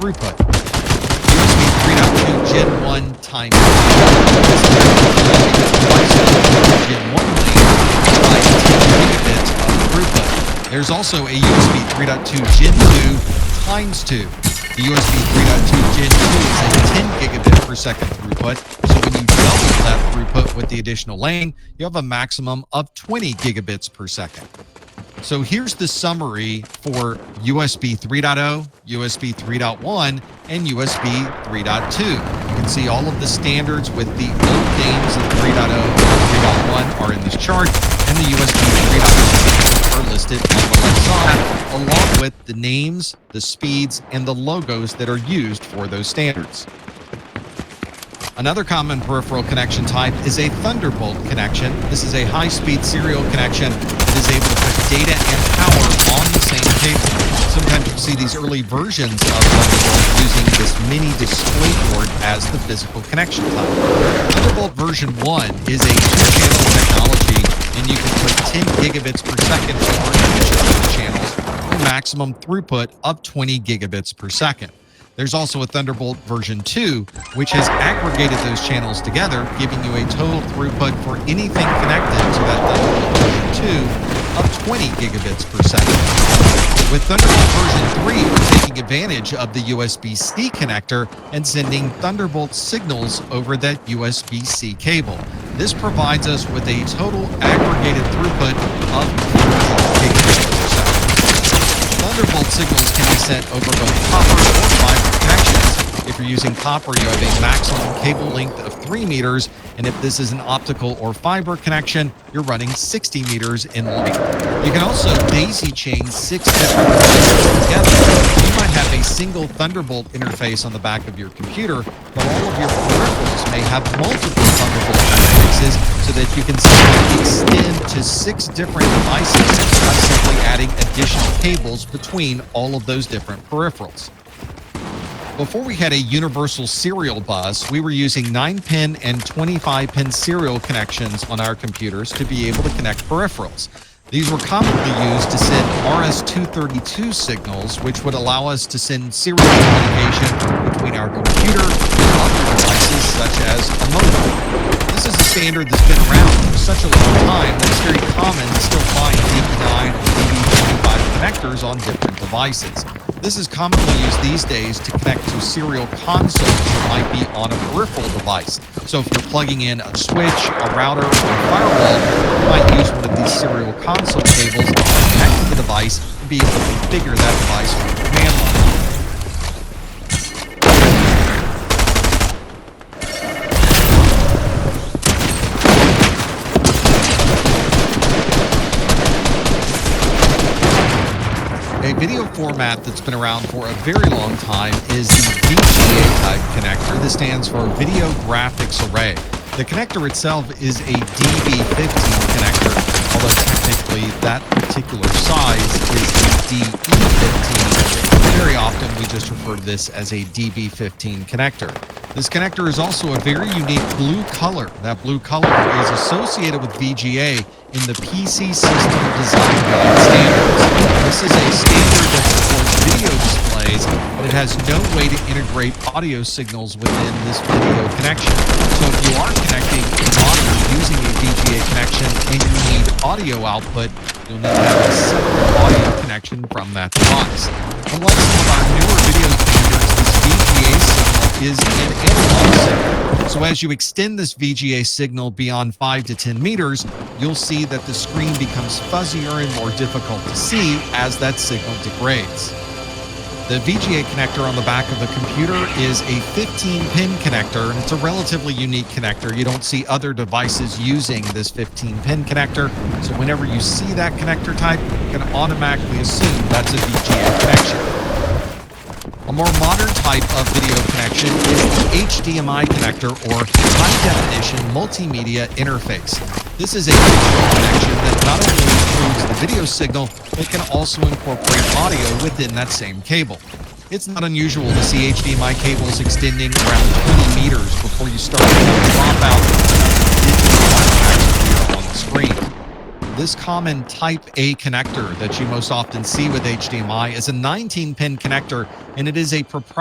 throughput. USB 3.2 Gen 1 times Gen 1 lane provides 10 gigabits of throughput. There's also a USB 3.2 Gen 2 times 2. The USB 3.2 Gen 2 is a 10 gigabit per second throughput, so when you double that throughput with the additional lane, you have a maximum of 20 gigabits per second. So here's the summary for USB 3.0, USB 3.1, and USB 3.2. You can see all of the standards with the old names of 3.0 and 3.1 are in this chart, and the USB 3.0 are listed on the left side, along with the names, the speeds, and the logos that are used for those standards. Another common peripheral connection type is a Thunderbolt connection. This is a high-speed serial connection that is able to put data and power on the same cable. Sometimes you see these early versions of Thunderbolt using this mini DisplayPort as the physical connection type. Thunderbolt version 1 is a two-channel technology, and you can put 10 gigabits per second over each of the channels for maximum throughput of 20 gigabits per second. There's also a Thunderbolt version 2, which has aggregated those channels together, giving you a total throughput for anything connected to that Thunderbolt version 2 of 20 gigabits per second. With Thunderbolt version 3, we're taking advantage of the USB-C connector and sending Thunderbolt signals over that USB-C cable. This provides us with a total aggregated throughput of 40 gigabits per second. Thunderbolt signals can be sent over both copper or fiber connections. If you're using copper, you have a maximum cable length of 3 meters, and if this is an optical or fiber connection, you're running 60 meters in length. You can also daisy chain 6 different devices together. You might have a single Thunderbolt interface on the back of your computer, but all of your peripherals may have multiple Thunderbolt interfaces so that you can simply extend to 6 different devices by simply adding additional cables between all of those different peripherals. Before we had a universal serial bus, we were using 9-pin and 25-pin serial connections on our computers to be able to connect peripherals. These were commonly used to send RS-232 signals, which would allow us to send serial communication between our computer and other devices, such as a modem. This is a standard that's been around for such a long time that it's very common to still find DB9 or DB25 connectors on different devices. This is commonly used these days to connect to serial consoles that might be on a peripheral device. So if you're plugging in a switch, a router, or a firewall, you might use one of these serial console cables to connect to the device and be able to configure that device from the command line. A video format that's been around for a very long time is the VGA type connector. This stands for Video Graphics Array. The connector itself is a DB15 connector, although technically that particular size is a DE15. Very often we just refer to this as a DB15 connector. This connector is also a very unique blue color. That blue color is associated with VGA in the PC System Design Guide standards. This is a standard that supports video displays, but it has no way to integrate audio signals within this video connection. So if you are connecting a monitor using a VGA connection and you need audio output, you'll need to have a separate audio connection from that device. Unlike some of our newer video standards, this VGA signal is an analog signal. So as you extend this VGA signal beyond 5 to 10 meters, you'll see that the screen becomes fuzzier and more difficult to see as that signal degrades. The VGA connector on the back of the computer is a 15-pin connector, and it's a relatively unique connector. You don't see other devices using this 15-pin connector, so whenever you see that connector type, you can automatically assume that's a VGA connection. A more modern type of video connection is the HDMI connector, or high-definition multimedia interface. This is a digital connection that not only includes the video signal, but can also incorporate audio within that same cable. It's not unusual to see HDMI cables extending around 20 meters before you start to drop out digital artifacts on the screen. This common Type A connector that you most often see with HDMI is a 19-pin connector, and it is a proprietary